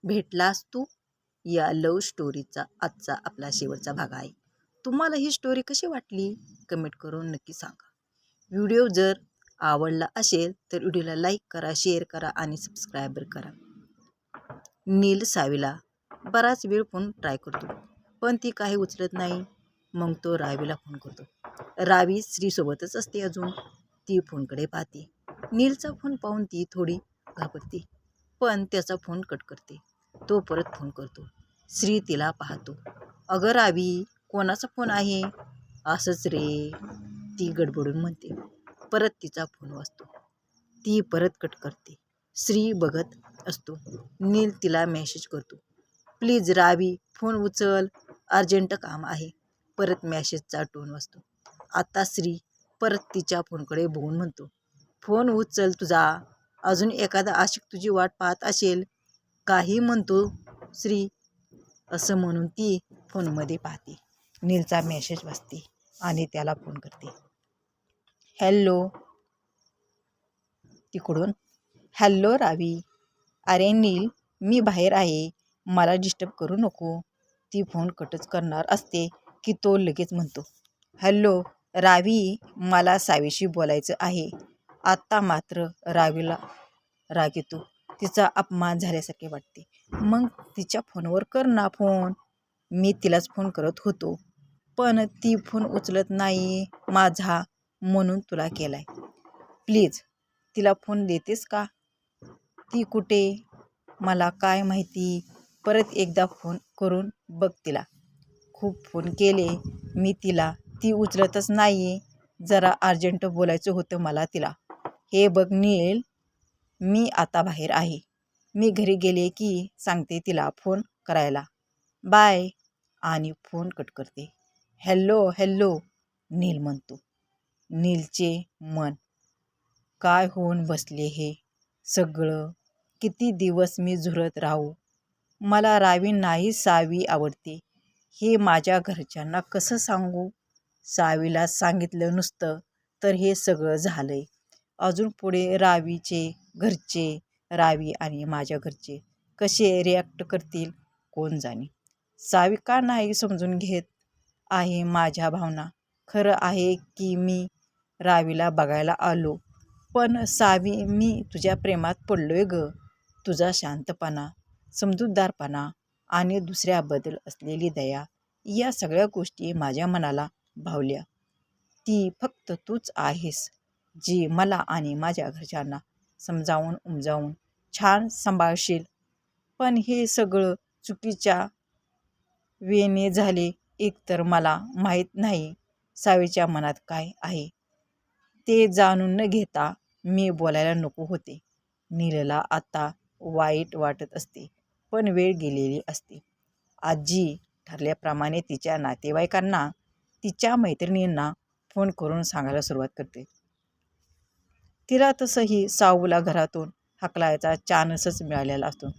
भेटलास तू या लव्ह स्टोरीचा आजचा आपला शेवटचा भाग आहे. तुम्हाला ही स्टोरी कशी वाटली कमेंट करून नक्की सांगा. व्हिडिओ जर आवडला असेल तर व्हिडिओला लाईक करा, शेअर करा आणि सबस्क्राईब करा. नील सावीला बराच वेळ फोन ट्राय करतो पण ती काही उचलत नाही. मग तो रावीला फोन करतो. रावी श्रीसोबतच असते अजून. ती फोनकडे पाहते. नीलचा फोन पाहून ती थोडी घाबरते पण त्याचा फोन कट करते. तो परत फोन करतो. श्री तिला पाहतो. अगं रावी, कोणाचा फोन आहे? असंच रे, ती गडबडून म्हणते. परत तिचा फोन वाजतो. ती परत कट करते. श्री बघत असतो. नील तिला मेसेज करतो. प्लीज रावी, फोन उचल, अर्जंट काम आहे. परत मेसेजचा टोन वाजतो. आता श्री परत तिच्या फोनकडे बघून म्हणतो, फोन उचल तुझा, अजून एखादा आशिक तुझी वाट पाहत असेल. काही म्हणतो श्री, असं म्हणून ती फोनमध्ये पाहते. नीलचा मेसेज वाचते आणि त्याला फोन करते. हॅलो. तिकडून, हॅलो रावी. अरे नील, मी बाहेर आहे, मला डिस्टर्ब करू नको. ती फोन कटच करणार असते की तो लगेच म्हणतो, हॅलो रावी, मला सावीशी बोलायचं आहे. आत्ता मात्र रावीला राग येतो. तिचा अपमान झाल्यासारखे वाटते. मग तिच्या फोनवर कर ना फोन. मी तिलाच फोन करत होतो पण ती फोन उचलत नाही माझा, म्हणून तुला केलाय. प्लीज तिला फोन देतेस का? ती कुठे? मला काय माहिती. परत एकदा फोन करून बघ तिला. खूप फोन केले मी तिला, ती उचलतच नाही. जरा अर्जंट बोलायचं होतं मला तिला. हे बघ नील, मी आता बाहेर आहे. मी घरी गेले की सांगते तिला फोन करायला. बाय. आणि फोन कट करते. हॅलो हॅलो नील म्हणतो. नीलचे मन काय होऊन बसले हे सगळं. किती दिवस मी झुरत राहू. मला रावी नाही सावी आवडते हे माझ्या घरच्यांना कसं सांगू? सावीला सांगितलं नुसतं तर हे सगळं झालंय. अजून पुढे रावीचे घरचे, रावी आणि माझ्या घरचे कसे रिॲक्ट करतील कोण जाणे. सावी का नाही समजून घेत आहे माझ्या भावना? खरं आहे की मी रावीला बघायला आलो, पण सावी, मी तुझ्या प्रेमात पडलोय ग. तुझा शांतपणा, समजूतदारपणा आणि दुसऱ्याबद्दल असलेली दया या सगळ्या गोष्टी माझ्या मनाला भावल्या. ती फक्त तूच आहेस जी मला आणि माझ्या घरच्यांना समजावून उमजावून छान सांभाळशील. पण हे सगळं चुकीच्या वेने झाले. एकतर मला माहीत नाही सावीच्या मनात काय आहे. ते जाणून न घेता मी बोलायला नको होते. नीलला आता वाईट वाटत असते पण वेळ गेलेली असते. आजी ठरल्याप्रमाणे तिच्या नातेवाईकांना, तिच्या मैत्रिणींना फोन करून सांगायला सुरुवात करते. तिला तसंही साऊला घरातून हाकलायचा चान्सच मिळालेला असतो.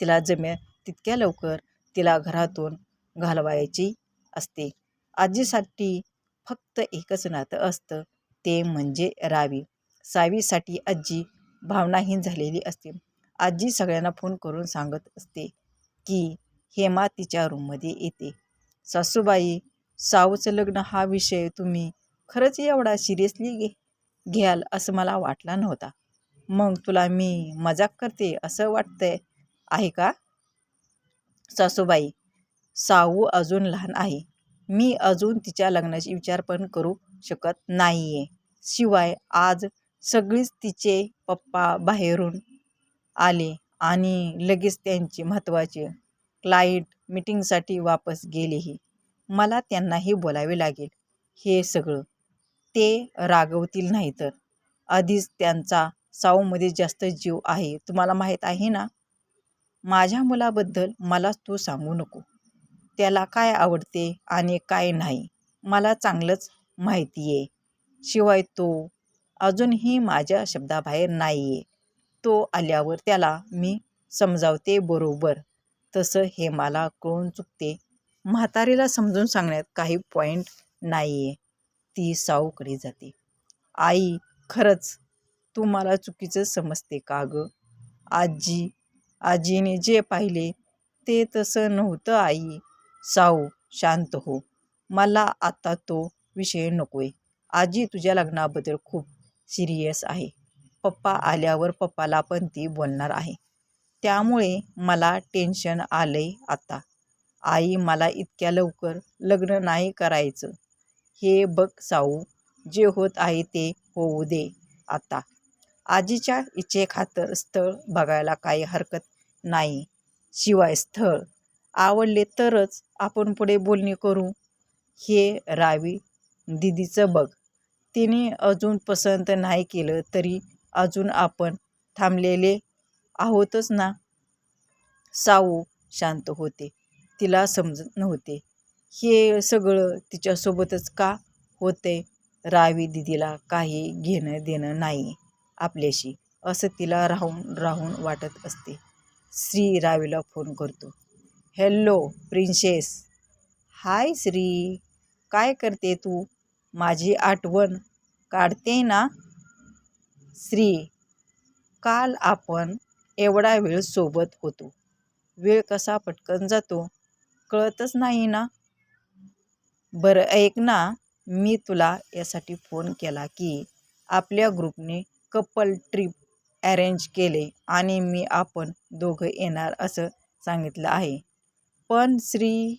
तिला जमेल तितक्या लवकर तिला घरातून घालवायची असते. आजीसाठी फक्त एकच नातं असतं, ते म्हणजे रावी. सावीसाठी आजी भावनाहीन झालेली असते. आजी सगळ्यांना फोन करून सांगत असते की हेमा तिच्या रूममध्ये येते. सासूबाई, साऊचं लग्न हा विषय तुम्ही खरंच एवढा सिरियसली घ्याल असं मला वाटला नव्हता. मग तुला मी मजाक करते असं वाटतंय आहे का? सासूबाई, साऊ अजून लहान आहे. मी अजून तिच्या लग्नाची विचार पण करू शकत नाहीये. शिवाय आज सगळीच तिचे पप्पा बाहेरून आले आणि लगेच त्यांची महत्त्वाची क्लायंट मीटिंगसाठी वापस गेलेही. मला त्यांनाही बोलावे लागेल. हे सगळं ते रागवतील नाही तर. आधीच त्यांचा साऊमध्ये जास्त जीव आहे, तुम्हाला माहीत आहे ना. माझ्या मुलाबद्दल मला तू सांगू नको. त्याला काय आवडते आणि काय नाही मला चांगलंच माहिती आहे. शिवाय तो अजूनही माझ्या शब्दाबाहेर नाही आहे. तो आल्यावर त्याला मी समजावते बरोबर. तसं हे मला कळून चुकते. म्हातारीला समजून सांगण्यात काही पॉईंट नाही आहे. ती साऊकडे जाते. आई, खरंच तू मला चुकीचं समजते का गं? आजी आजीने जे पाहिले ते तसं नव्हतं आई. साऊ शांत हो. मला आता तो विषय नकोय. आजी तुझ्या लग्नाबद्दल खूप सिरियस आहे. पप्पा आल्यावर पप्पाला पण ती बोलणार आहे. त्यामुळे मला टेन्शन आलंय आता. आई मला इतक्या लवकर लग्न नाही करायचं. हे बघ साऊ, जे होत आहे ते होऊ दे आता. आजीच्या इच्छेखातर स्थळ बघायला काही हरकत नाही. शिवाय स्थळ आवडले तरच आपण पुढे बोलणी करू. हे रावी दिदीचं बघ. तिने अजून पसंत नाही केलं तरी अजून आपण थांबलेले आहोतच ना. साऊ शांत होते. तिला समजत नव्हते हे सगळं तिच्यासोबतच का होते. रावी दिदीला काही घेणं देणं नाही आपल्याशी असं तिला राहून राहून वाटत असते. श्री रावीला फोन करतो. Hello princess. हाय श्री, काय करते तू? माझी आठवण काढते ना? श्री, काल आपण एवढा वेळ सोबत होतो. वेळ कसा पटकन जातो कळतच नाही ना. बरं ऐक ना, मी तुला यासाठी फोन केला की आपल्या ग्रुपने कपल ट्रिप अरेंज केले आणि मी आपण दोघं येणार असं सांगितलं आहे. पण श्री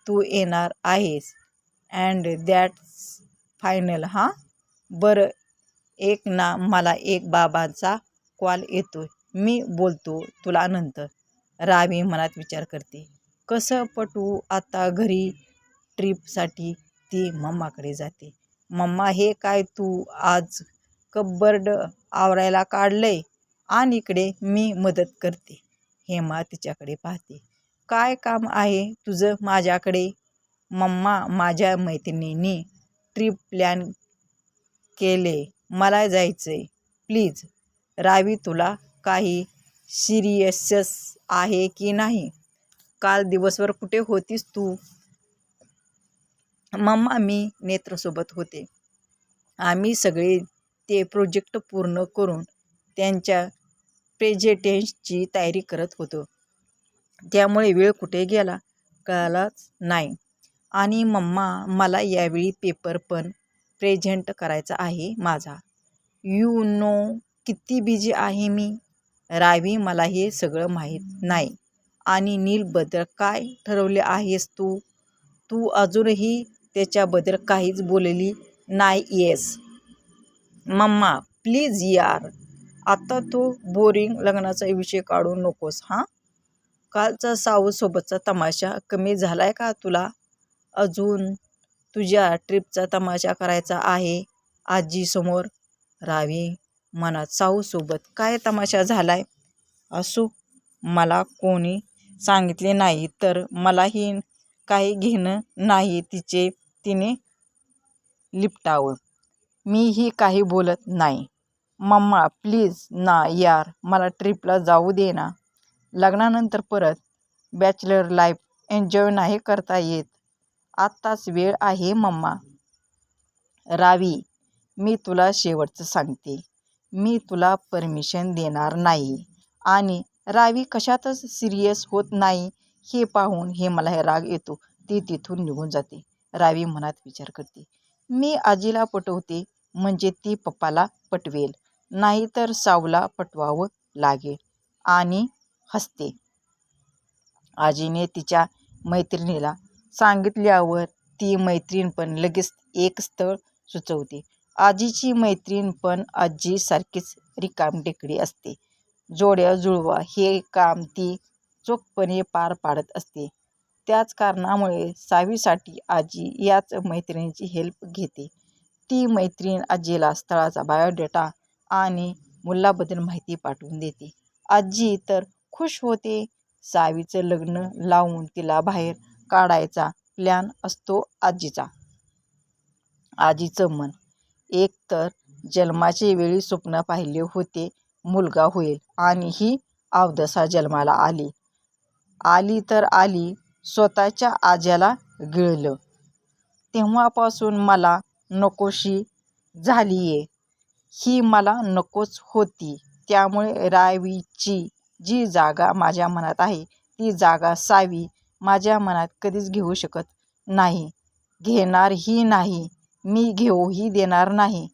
तू येणार आहेस अँड दॅट्स फायनल हां. बरं एक ना, मला एक बाबांचा कॉल येतोय. मी बोलतो तुला नंतर. रावी मनात विचार करते. कसं पटवू आता घरी. ट्रिपसाठी ती मम्माकडे जाते. मम्मा हे काय तू आज कब्बर्ड आवरायला काढलंय आणि इकडे मी मदत करते. हेमा तिच्याकडे पाहते. काय काम आहे तुझं माझ्याकडे? मम्मा माझ्या मैत्रिणींनी ट्रिप प्लॅन केले, मला जायचंय प्लीज. रावी तुला काही सिरियसच आहे की नाही? काल दिवसभर कुठे होतीस तू? मम्मा मी नेत्रसोबत होते. आम्ही सगळे ते प्रोजेक्ट पूर्ण करून त्यांच्या प्रेझेंटेशनची तयारी करत होतो. त्यामुळे वेळ कुठे गेला कळालाच नाही. आणि मम्मा मला यावेळी पेपर पण प्रेझेंट करायचा आहे माझा. यू नो किती बिझी आहे मी. रावी मला हे सगळं माहीत नाही. आणि नीलबद्दल काय ठरवले आहेस तू? तू अजूनही त्याच्याबद्दल काहीच बोलली नाही येस. मम्मा प्लीज यार, आता तो बोरिंग लग्नाचा विषय काढू नकोस हां. कालचा साऊसोबतचा तमाशा कमी झालाय का तुला? अजून तुझ्या ट्रिपचा तमाशा करायचा आहे आजीसमोर. रावी मनात साऊसोबत काय तमाशा झालाय? असो, मला कोणी सांगितले नाही तर मलाही काही घेणं नाही तिचे तिने लिपटावं. मीही काही बोलत नाही. मम्मा प्लीज ना यार, मला ट्रिपला जाऊ दे ना. लग्नानंतर परत बॅचलर लाईफ एन्जॉय नाही करता येत. आत्ताच वेळ आहे मम्मा. रावी मी तुला शेवटचं सांगते, मी तुला परमिशन देणार नाही. आणि रावी कशातच सिरियस होत नाही हे पाहून हे राग येतो. ती तिथून निघून जाते. रावी मनात विचार करते. मी आजीला पटवते म्हणजे ती पप्पाला पटवेल, नाहीतर साऊला पटवावं लागेल. आणि हसते. आजीने तिच्या मैत्रिणीला सांगितल्यावर ती मैत्रीण पण लगेच एक स्थळ सुचवते. आजीची मैत्रीण पण आजीसारखीच रिकामटेकडी असते. जोड्या जुळवा हे काम ती चोखपणे पार पाडत असते. त्याच कारणामुळे सावीसाठी आजी याच मैत्रिणीची हेल्प घेते. ती मैत्रीण आजीला स्थळाचा बायोडेटा आणि मुलाबद्दल माहिती पाठवून देते. आजी तर खुश होते. सावीचं लग्न लावून तिला बाहेर काढायचा प्लॅन असतो आजीचा. आजीचं मन एक तर जन्माचे वेळी स्वप्न पाहिले होते मुलगा होईल आणि ही अवदसा जन्माला आली तर आली. स्वतःच्या आज्याला गिळलं. तेव्हापासून मला नकोशी झालीये. ही मला नकोच होती. त्यामुळे रावीची जी जागा माझ्या मनात आहे ती जागा सावी माझ्या मनात कधीच घेऊ शकत नाही, घेणारही नाही, मी घेऊही देणार नाही.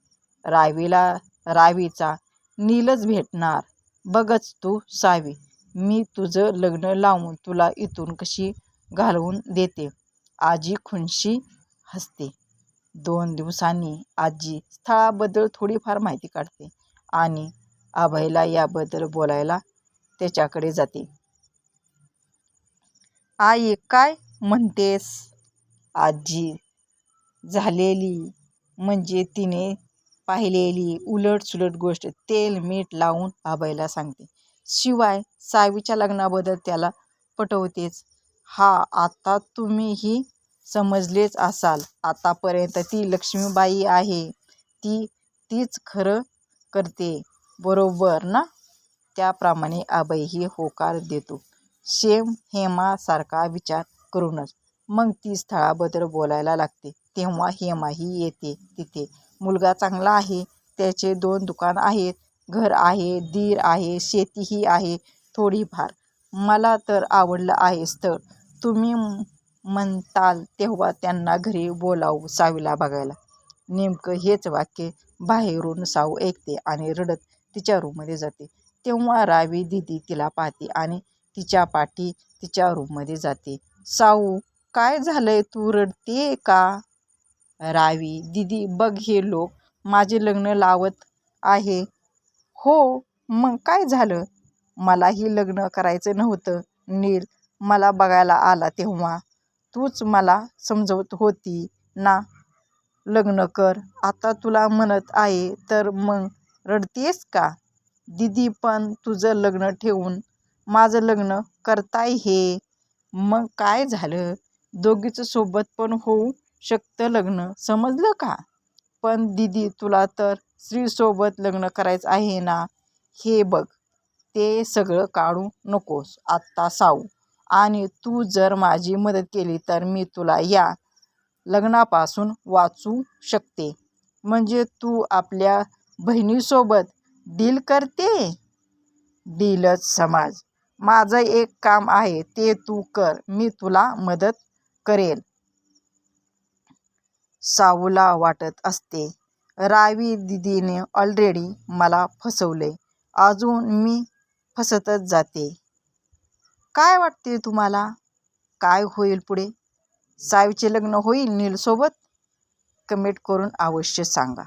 रावीचा नीलच भेटणार. बघच तू सावी, मी तुझं लग्न लावून तुला इथून कशी घालवून देते. आजी खुनशी हसते. 2 दिवसांनी आजी स्थळाबद्दल थोडीफार माहिती काढते आणि अभयला याबद्दल बोलायला त्याच्याकडे जाते. आई काय म्हणतेस? आजी झालेली म्हणजे तिने पाहिलेली उलटसुलट गोष्ट तेल मीठ लावून अभयला सांगते. शिवाय सावीच्या लग्नाबद्दल त्याला पटवतेच. आता तुम्हीही समजलेच असाल. आतापर्यंत ती लक्ष्मीबाई आहे तीच खरं करते, बरोबर ना? त्याप्रमाणे अभयही होकार देतो. सेम हेमासारखा विचार करूनच. मग ती स्थळाबद्दल बोलायला लागते. तेव्हा हेमाही येते तिथे. मुलगा चांगला आहे, त्याचे 2 दुकान आहेत, घर आहे, दीर आहे, शेतीही आहे थोडीफार. मला तर आवडलं आहे स्थळ. तुम्ही म्हणताल तेव्हा त्यांना घरी बोलावू सावीला बघायला. नेमकं हेच वाक्य बाहेरून साऊ ऐकते आणि रडत तिच्या रूममध्ये जाते. तेव्हा रावी दिदी तिला पाहते आणि तिच्या पाठी तिच्या रूममध्ये जाते. साऊ, काय झालंय, तू रडते का? रावी, दिदी बघ, हे लोक माझे लग्न लावत आहे. हो, मग काय झालं? मलाही लग्न करायचं नव्हतं. नील मला बघायला आला तेव्हा तूच मला समजवत होती ना, लग्न कर. आता तुला म्हणत आहे तर मग रडतेस का? दिदी, पण तुझं लग्न ठेवून माझं लग्न करताय हे. मग काय झालं? दोघीच सोबत पण होऊ शकतं लग्न, समजलं का? पण दिदी, तुला तर श्रीसोबत लग्न करायचं आहे ना. हे बघ, ते सगळं काढू नकोस आत्ता साऊ. आणि तू जर माझी मदत केली तर मी तुला या लग्नापासून वाचवू शकते. म्हणजे तू आपल्या बहिणीसोबत डील करते? डीलच समज. माझं एक काम आहे ते तू कर, मी तुला मदत करेल. साऊला वाटत असते, रावी दिदीने ऑलरेडी मला फसवले, अजून मी फसतच जाते. काय वाटते तुम्हाला, काय होईल पुढे? सावीचे लग्न होईल नीलसोबत? कमेंट करून अवश्य सांगा.